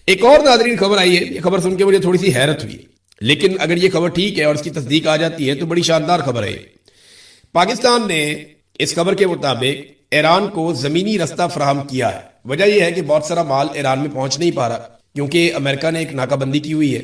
ایک اور ناظرین خبر آئی ہے، یہ خبر سن کے مجھے تھوڑی سی حیرت ہوئی، لیکن اگر یہ خبر ٹھیک ہے اور اس کی تصدیق آ جاتی ہے تو بڑی شاندار خبر ہے۔ پاکستان نے اس خبر کے مطابق ایران کو زمینی رستہ فراہم کیا ہے۔ وجہ یہ ہے کہ بہت سارا مال ایران میں پہنچ نہیں پا رہا کیونکہ امریکہ نے ایک ناکہ بندی کی ہوئی ہے،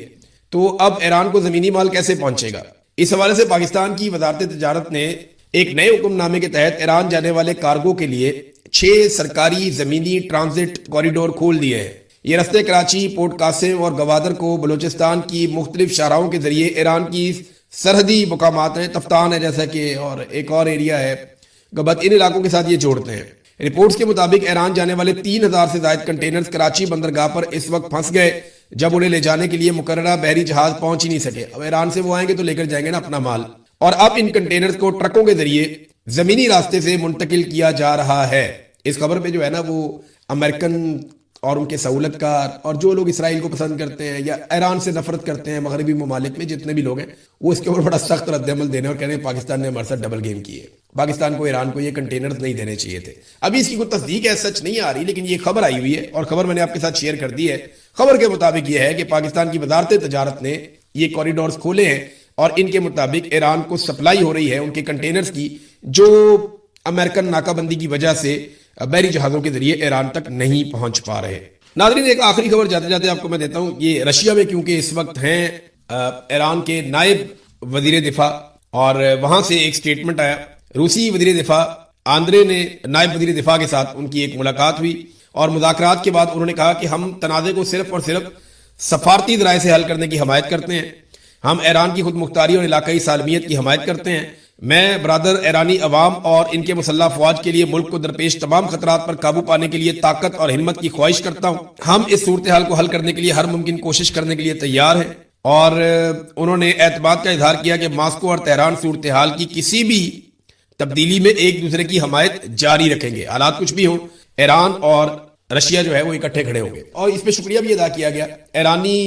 تو اب ایران کو زمینی مال کیسے پہنچے گا؟ اس حوالے سے پاکستان کی وزارت تجارت نے ایک نئے حکم نامے کے تحت ایران جانے والے کارگو کے لیے 6 سرکاری زمینی ٹرانزٹ کوریڈور کھول دیے ہیں۔ یہ رستے کراچی، پورٹ قاسم اور گوادر کو بلوچستان کی مختلف شاہراہوں کے ذریعے ایران کی سرحدی مقامات ہیں، تفتان ہے جیسا کہ، اور ایک اور ایریا ہے گبت، ان علاقوں کے ساتھ یہ جوڑتے ہیں۔ رپورٹس کے مطابق ایران جانے والے 3000 سے زائد کنٹینرز کراچی بندرگاہ پر اس وقت پھنس گئے جب انہیں لے جانے کے لیے مقررہ بحری جہاز پہنچ ہی نہیں سکے۔ اب ایران سے وہ آئیں گے تو لے کر جائیں گے نا اپنا مال، اور اب ان کنٹینرز کو ٹرکوں کے ذریعے زمینی راستے سے منتقل کیا جا رہا ہے۔ اس خبر پہ جو ہے نا وہ امریکن اور ان کے سہولت کار اور جو لوگ اسرائیل کو پسند کرتے ہیں یا ایران سے نفرت کرتے ہیں، مغربی ممالک میں جتنے بھی لوگ ہیں، وہ اس کے اوپر بڑا سخت رد عمل دینے اور کہہ رہے ہیں پاکستان نے ہمارے ساتھ ڈبل گیم کی ہے، پاکستان کو ایران کو یہ کنٹینرز نہیں دینے چاہیے تھے۔ ابھی اس کی کوئی تصدیق ہے، سچ نہیں آ رہی، لیکن یہ خبر آئی ہوئی ہے اور خبر میں نے آپ کے ساتھ شیئر کر دی ہے۔ خبر کے مطابق یہ ہے کہ پاکستان کی وزارت تجارت نے یہ کوریڈورز کھولے ہیں اور ان کے مطابق ایران کو سپلائی ہو رہی ہے ان کے کنٹینرز کی، جو امریکن ناکہ بندی کی وجہ سے بحری جہازوں کے ذریعے ایران تک نہیں پہنچ پا رہے۔ ناظرین ایک آخری خبر جاتے جاتے آپ کو میں دیتا ہوں، یہ رشیا میں کیونکہ اس وقت ہیں ایران کے نائب وزیر دفاع، اور وہاں سے ایک سٹیٹمنٹ آیا۔ روسی وزیر دفاع آندرے نے نائب وزیر دفاع کے ساتھ ان کی ایک ملاقات ہوئی اور مذاکرات کے بعد انہوں نے کہا کہ ہم تنازع کو صرف اور صرف سفارتی ذرائع سے حل کرنے کی حمایت کرتے ہیں، ہم ایران کی خود مختاری اور علاقائی سالمیت کی حمایت کرتے ہیں، میں برادر ایرانی عوام اور ان کے مسلح افواج کے لیے ملک کو درپیش تمام خطرات پر قابو پانے کے لیے طاقت اور ہمت کی خواہش کرتا ہوں، ہم اس صورتحال کو حل کرنے کے لیے ہر ممکن کوشش کرنے کے لیے تیار ہیں۔ اور انہوں نے اعتماد کا اظہار کیا کہ ماسکو اور تہران صورتحال کی کسی بھی تبدیلی میں ایک دوسرے کی حمایت جاری رکھیں گے، حالات کچھ بھی ہوں، ایران اور رشیا جو ہے وہ اکٹھے کھڑے ہوں گے۔ اور اس پہ شکریہ بھی ادا کیا گیا ایرانی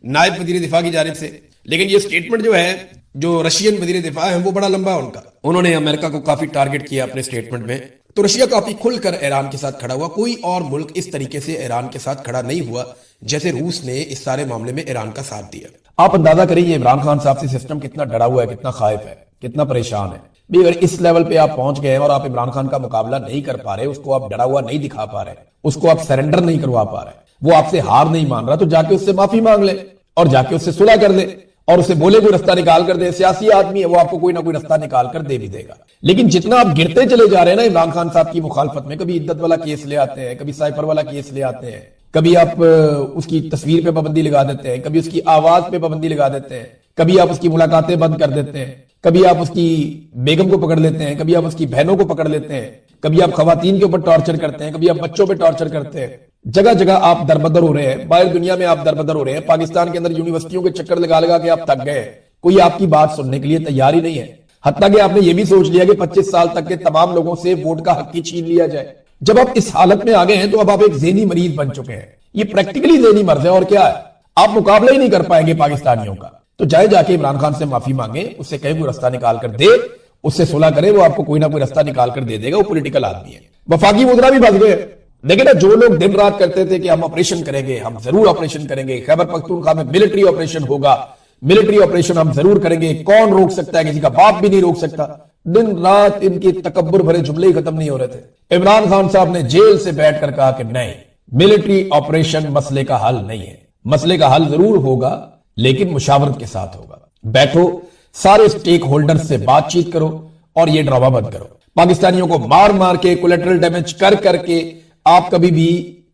نائب وزیر دفاع کی جانب سے۔ لیکن یہ سٹیٹمنٹ جو ہے، جو رشین وزیر دفاع ہے وہ بڑا لمبا ہے ان کا، انہوں نے امریکہ کو کافی ٹارگٹ کیا اپنے سٹیٹمنٹ میں، تو رشیا کافی کھل کر ایران کے ساتھ کھڑا ہوا۔ کوئی اور ملک اس طریقے سے ایران کے ساتھ کھڑا نہیں ہوا جیسے روس نے اس سارے معاملے میں ایران کا ساتھ دیا۔ آپ اندازہ کریں یہ عمران خان صاحب سے سسٹم کتنا ڈرا ہوا ہے، کتنا خائف ہے، کتنا پریشان ہے۔ بھی اگر اس لیول پہ آپ پہنچ گئے اور آپ عمران خان کا مقابلہ نہیں کر پا رہے، اس کو آپ ڈرا ہوا نہیں دکھا پا رہے، اس کو آپ سرنڈر نہیں کروا پا رہے، وہ آپ سے ہار نہیں مان رہا، تو جا کے اس سے معافی مانگ لے اور جا کے اس سے صلح کر لے اور اسے بولے کوئی رستہ نکال کر دے۔ سیاسی آدمی ہے، وہ آپ کو کوئی نہ کوئی رستہ نکال کر دے بھی دے گا۔ لیکن جتنا آپ گرتے چلے جا رہے ہیں نا عمران خان صاحب کی مخالفت میں، کبھی عدت والا کیس لے آتے ہیں، کبھی سائفر والا کیس لے آتے ہیں، کبھی آپ اس کی تصویر پہ پابندی لگا دیتے ہیں، کبھی اس کی آواز پہ پابندی لگا دیتے ہیں، کبھی آپ اس کی ملاقاتیں بند کر دیتے ہیں، کبھی آپ اس کی بیگم کو پکڑ لیتے ہیں، کبھی آپ اس کی بہنوں کو پکڑ لیتے ہیں، کبھی آپ خواتین کے اوپر ٹارچر کرتے ہیں، کبھی آپ بچوں پہ ٹارچر کرتے ہیں۔ جگہ جگہ آپ دربدر ہو رہے ہیں، باہر دنیا میں آپ دربدر ہو رہے ہیں، پاکستان کے اندر یونیورسٹیوں کے چکر لگا لگا کے آپ تھک گئے، کوئی آپ کی بات سننے کے لیے تیار ہی نہیں ہے۔ حتیٰ کہ آپ نے یہ بھی سوچ لیا کہ 25 سال تک کے تمام لوگوں سے ووٹ کا حق ہی چھین لیا جائے۔ جب آپ اس حالت میں آ گئے ہیں تو اب آپ ایک ذہنی مریض بن چکے ہیں، یہ پریکٹیکلی ذہنی مرض ہے اور کیا ہے، آپ مقابلہ ہی نہیں کر پائیں گے پاکستانیوں کا۔ تو جا کے عمران خان سے معافی مانگیں، اس سے کہیں کوئی رستہ نکال کر دے، اس سے صلح کرے، وہ آپ کو کوئی نہ کوئی رستہ نکال کر دے دے گا، وہ پولیٹیکل آدمی ہے۔ وفاقی وزراء بھی بھاگ گئے، لیکن جو لوگ دن رات کرتے تھے کہ ہم آپریشن کریں گے، ہم ضرور آپریشن کریں گے، خیبر پختونخوا میں ملٹری آپریشن ہوگا، ملٹری آپریشن ہم ضرور کریں گے، کون روک سکتا ہے، کسی کا باپ بھی نہیں روک سکتا، دن رات ان کے تکبر بھرے جملے ہی ختم نہیں ہو رہے تھے۔ عمران خان صاحب نے جیل سے بیٹھ کر کہا کہ نہیں، ملٹری آپریشن مسئلے کا حل نہیں ہے، مسئلے کا حل ضرور ہوگا لیکن مشاورت کے ساتھ ہوگا، بیٹھو سارے سٹیک ہولڈر سے بات چیت کرو اور یہ ڈرامہ بند کرو۔ پاکستانیوں کو مار مار کے، کولیٹرل ڈیمیج کر کر کے آپ کبھی بھی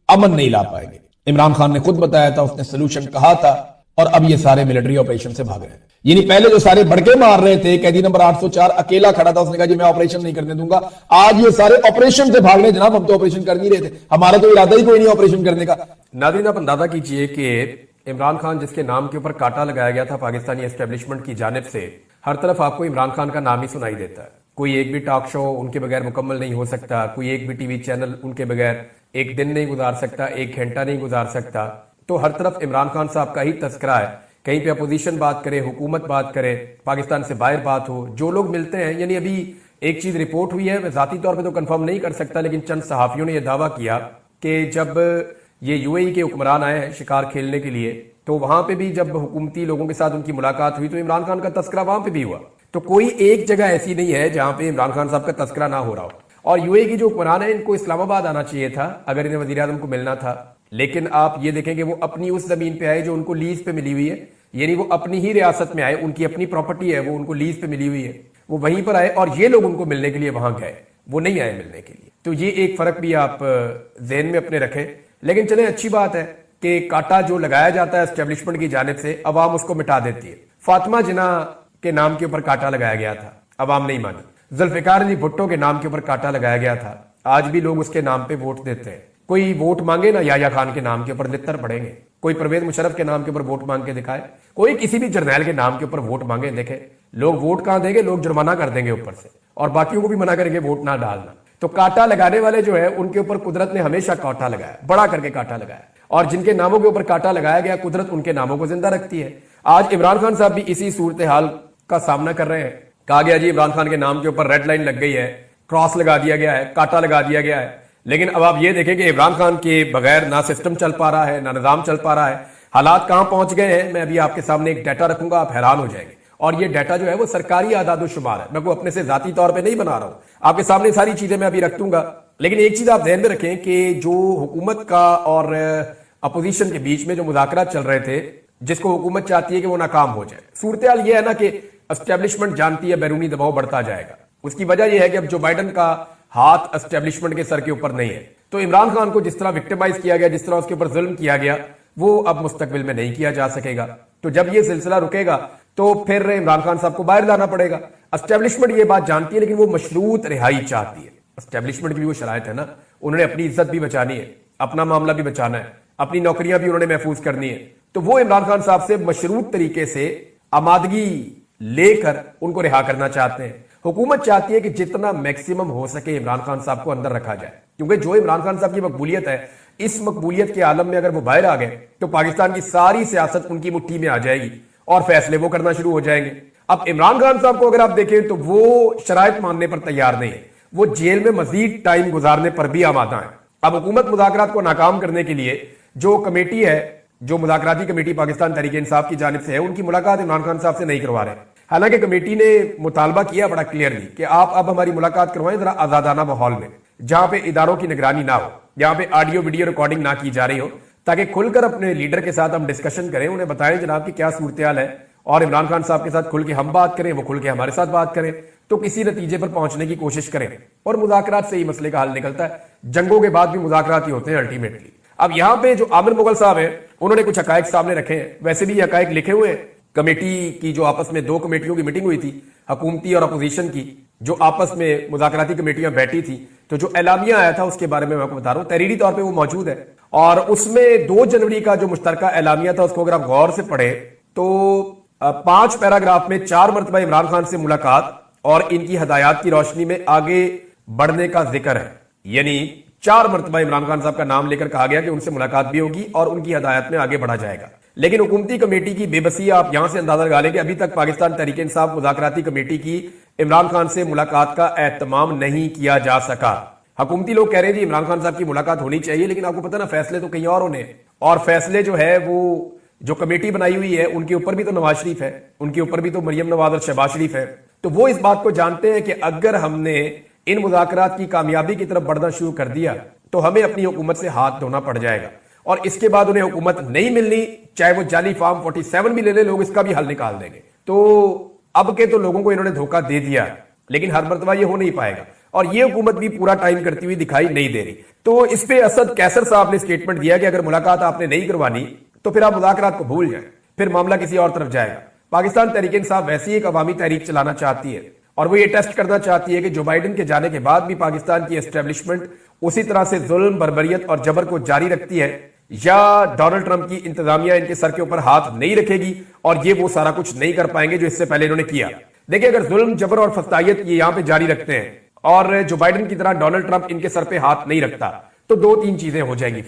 امن نہیں لا پائیں گے۔ عمران خان نے خود بتایا تھا، اس نے سلوشن کہا تھا، اور اب یہ سارے ملٹری آپریشن سے بھاگ رہے ہیں۔ یعنی پہلے جو سارے بڑکے مار رہے تھے، قیدی نمبر 804 اکیلا کھڑا تھا، اس نے کہا جی میں آپریشن نہیں کرنے دوں گا، آج یہ سارے آپریشن سے بھاگ رہے ہیں۔ جناب ہم تو آپریشن کر نہیں رہے تھے، ہمارا تو ارادہ ہی کوئی نہیں آپریشن کرنے کا۔ ناظرین آپ اندازہ کیجئے کہ عمران خان جس کے نام کے اوپر کاٹا لگایا گیا تھا پاکستانی اسٹیبلشمنٹ کی جانب سے، ہر طرف آپ کو عمران خان کا نام ہی سنائی دیتا ہے۔ کوئی ایک بھی ٹاک شو ان کے بغیر مکمل نہیں ہو سکتا، کوئی ایک بھی ٹی وی چینل ان کے بغیر ایک دن نہیں گزار سکتا، ایک گھنٹہ نہیں گزار سکتا۔ تو ہر طرف عمران خان صاحب کا ہی تذکرہ ہے، کہیں پہ اپوزیشن بات کرے، حکومت بات کرے، پاکستان سے باہر بات ہو، جو لوگ ملتے ہیں۔ یعنی ابھی ایک چیز رپورٹ ہوئی ہے، میں ذاتی طور پہ تو کنفرم نہیں کر سکتا، لیکن چند صحافیوں نے یہ دعویٰ کیا کہ جب یہ یو اے ای کے حکمران آئے ہیں شکار کھیلنے کے لیے، تو وہاں پہ بھی جب حکومتی لوگوں کے ساتھ ان کی ملاقات ہوئی تو عمران خان کا تذکرہ وہاں پہ بھی ہوا. تو کوئی ایک جگہ ایسی نہیں ہے جہاں پہ عمران خان صاحب کا تذکرہ نہ ہو رہا ہو. اور یو اے کی جو حکمران ہیں ان کو اسلام آباد آنا چاہیے تھا اگر انہیں وزیر اعظم کو ملنا تھا، لیکن آپ یہ دیکھیں کہ وہ اپنی اس زمین پہ آئے جو ان کو لیز پہ ملی ہوئی ہے، یعنی وہ اپنی ہی ریاست میں آئے، ان کی اپنی پراپرٹی ہے، وہ ان کو لیز پہ ملی ہوئی ہے، وہ وہیں پر آئے اور یہ لوگ ان کو ملنے کے لیے وہاں گئے، وہ نہیں آئے ملنے کے لیے. تو یہ ایک فرق بھی آپ ذہن میں اپنے رکھیں. لیکن چلیں اچھی بات ہے کہ کاٹا جو لگایا جاتا ہے اسٹیبلشمنٹ کی جانب سے عوام اس کو مٹا دیتی ہے. فاطمہ جناح کے نام کے اوپر کاٹا لگایا گیا تھا، عوام نہیں مانی. ذوالفقار علی بھٹو کے نام کے اوپر کاٹا لگایا گیا تھا، آج بھی لوگ اس کے نام پہ ووٹ دیتے ہیں. کوئی ووٹ مانگے نا یحییٰ خان کے نام کے اوپر لتر پڑیں گے، کوئی پرویز مشرف کے نام کے اوپر ووٹ مانگ کے دکھائے، کوئی کسی بھی جرنیل کے نام کے اوپر ووٹ مانگے، دیکھیں لوگ ووٹ کہاں دیں گے، لوگ جرمانہ کر دیں گے اوپر سے اور باقیوں کو بھی منع کریں گے ووٹ نہ ڈالنا. تو کاٹا لگانے والے جو ہے ان کے اوپر قدرت نے ہمیشہ کاٹا لگایا، بڑا کر کے کاٹا لگایا، اور جن کے ناموں کے اوپر کاٹا لگایا گیا قدرت ان کے ناموں کو زندہ رکھتی ہے. آج عمران خان صاحب بھی اسی صورتحال کا سامنا کر رہے ہیں. کہا گیا جی عمران خان کے نام کے اوپر ریڈ لائن لگ گئی ہے، کراس لگا دیا گیا ہے، کاٹا لگا دیا گیا ہے. لیکن اب آپ یہ دیکھیں کہ عمران خان کے بغیر نہ سسٹم چل پا رہا ہے، نہ نظام چل پا رہا ہے. حالات کہاں پہنچ گئے ہیں، میں ابھی آپ کے سامنے ایک ڈیٹا رکھوں گا، آپ حیران ہو جائیں گے. اور یہ ڈیٹا جو ہے وہ سرکاری اعداد و شمار ہے، میں کوئی اپنے سے ذاتی طور پہ نہیں بنا رہا ہوں، آپ کے سامنے ساری چیزیں میں ابھی رکھ دوں گا. لیکن ایک چیز آپ ذہن میں رکھیں کہ جو حکومت کا اور اپوزیشن کے بیچ میں جو مذاکرات چل رہے تھے، جس کو حکومت چاہتی ہے کہ وہ ناکام ہو جائے، صورتحال یہ ہے نا کہ اسٹیبلشمنٹ جانتی ہے بیرونی دباؤ بڑھتا جائے گا. اس کی وجہ یہ ہے کہ اب جو بائیڈن کا ہاتھ اسٹیبلشمنٹ کے سر کے اوپر نہیں ہے، تو عمران خان کو جس طرح وکٹمائز کیا گیا، جس طرح اس کے اوپر ظلم کیا گیا، وہ اب مستقبل میں نہیں کیا جا سکے گا. تو جب یہ سلسلہ رکے گا تو پھر عمران خان صاحب کو باہر لانا پڑے گا. اسٹیبلشمنٹ یہ بات جانتی ہے لیکن وہ مشروط رہائی چاہتی ہے. اسٹیبلشمنٹ کی بھی وہ شرائط ہے نا، انہوں نے اپنی عزت بھی بچانی ہے، اپنا معاملہ بھی بچانا ہے، اپنی نوکریاں بھی انہوں نے محفوظ کرنی ہے. تو وہ عمران خان صاحب سے مشروط طریقے سے آمادگی لے کر ان کو رہا کرنا چاہتے ہیں. حکومت چاہتی ہے کہ جتنا میکسیمم ہو سکے عمران خان صاحب کو اندر رکھا جائے، کیونکہ جو عمران خان صاحب کی مقبولیت ہے، اس مقبولیت کے عالم میں اگر وہ باہر آ گئے تو پاکستان کی ساری سیاست ان کی مٹھی میں آ جائے گی اور فیصلے وہ کرنا شروع ہو جائیں گے. اب عمران خان صاحب کو اگر آپ دیکھیں تو وہ شرائط ماننے پر تیار نہیں ہے، وہ جیل میں مزید ٹائم گزارنے پر بھی آمادہ ہیں. اب حکومت مذاکرات کو ناکام کرنے کے لیے جو کمیٹی ہے، جو مذاکراتی کمیٹی پاکستان تحریک انصاف کی جانب سے ہے، ان کی ملاقات عمران خان صاحب سے نہیں کروا رہے. حالانکہ کمیٹی نے مطالبہ کیا بڑا کلیئرلی کہ آپ اب ہماری ملاقات کروائیں ذرا آزادانہ ماحول میں، جہاں پہ اداروں کی نگرانی نہ ہو، جہاں پہ آڈیو ویڈیو ریکارڈنگ نہ کی جا رہی ہو، تاکہ کھل کر اپنے لیڈر کے ساتھ ہم ڈسکشن کریں، انہیں بتائیں جناب کہ کیا صورتحال ہے، اور عمران خان صاحب کے ساتھ کھل کے ہم بات کریں، وہ کھل کے ہمارے ساتھ بات کریں، تو کسی نتیجے پر پہنچنے کی کوشش کریں. اور مذاکرات سے ہی مسئلے کا حل نکلتا ہے، جنگوں کے بعد بھی مذاکرات ہی ہوتے ہیں الٹیمیٹلی. اب یہاں پہ جو عامر مغل صاحب ہیں انہوں نے کچھ حقائق سامنے رکھے ہیں، ویسے بھی یہ حقائق لکھے ہوئے ہیں. کمیٹی کی جو آپس میں دو کمیٹیوں کی میٹنگ ہوئی تھی، حکومتی اور اپوزیشن کی، جو آپس میں مذاکراتی کمیٹیاں بیٹھی تھی، تو جو اعلامیہ آیا تھا اس کے بارے میں آپ کو بتا رہا ہوں، تحریری طور پہ وہ موجود ہے. اور اس میں 2 جنوری کا جو مشترکہ اعلامیہ تھا، اس کو اگر آپ غور سے پڑھیں تو 5 پیراگراف میں 4 مرتبہ عمران خان سے ملاقات اور ان کی ہدایات کی روشنی میں آگے بڑھنے کا ذکر ہے. یعنی 4 مرتبہ عمران خان صاحب کا نام لے کر کہا گیا کہ ان سے ملاقات بھی ہوگی اور ان کی ہدایات میں آگے بڑھا جائے گا. لیکن حکومتی کمیٹی کی بے بسی آپ یہاں سے اندازہ لگا لیں کہ ابھی تک پاکستان تحریک انصاف مذاکراتی کمیٹی کی عمران خان سے ملاقات کا اہتمام نہیں کیا جا سکا. حکومتی لوگ کہہ رہے ہیں جی عمران خان صاحب کی ملاقات ہونی چاہیے، لیکن آپ کو پتہ نا فیصلے تو کہیں اور ہونے ہیں، اور فیصلے جو ہے وہ جو کمیٹی بنائی ہوئی ہے ان کے اوپر بھی تو نواز شریف ہے، ان کے اوپر بھی تو مریم نواز اور شہباز شریف ہے. تو وہ اس بات کو جانتے ہیں کہ اگر ہم نے ان مذاکرات کی کامیابی کی طرف بڑھنا شروع کر دیا تو ہمیں اپنی حکومت سے ہاتھ دھونا پڑ جائے گا، اور اس کے بعد انہیں حکومت نہیں ملنی، چاہے وہ جعلی فارم 47 بھی لے لے، لوگ اس کا بھی حل نکال دیں گے. تو اب کے تو لوگوں کو انہوں نے دھوکہ دے دیا، لیکن ہر مرتبہ یہ ہو نہیں پائے گا، اور یہ حکومت بھی پورا ٹائم کرتی ہوئی دکھائی نہیں دے رہی. تو اس پہ اسد کیسر صاحب نے سٹیٹمنٹ دیا کہ اگر ملاقات آپ نے نہیں کروانی تو پھر آپ مذاکرات کو بھول جائیں، پھر معاملہ کسی اور طرف جائے گا. پاکستان تحریک انصاف ویسی ایک عوامی تحریک چلانا چاہتی ہے، اور وہ یہ ٹیسٹ کرنا چاہتی ہے کہ جو بائیڈن کے جانے کے بعد بھی پاکستان کی اسٹیبلشمنٹ اسی طرح سے ظلم، بربریت اور جبر کو جاری رکھتی ہے، یا ڈونلڈ ٹرمپ کی انتظامیہ ان کے سر کے اوپر ہاتھ نہیں رکھے گی اور یہ وہ سارا کچھ نہیں کر پائیں گے جو اس سے پہلے انہوں نے کیا. دیکھیں اگر ظلم، جبر اور فسطائیت یہ یہاں پہ جاری رکھتے ہیں اور جو بائیڈن کی طرح ڈونلڈ ٹرمپ ان کے سر پہ ہاتھ نہیں رکھتا تو 2-3 چیزیں ہو جائیں گی.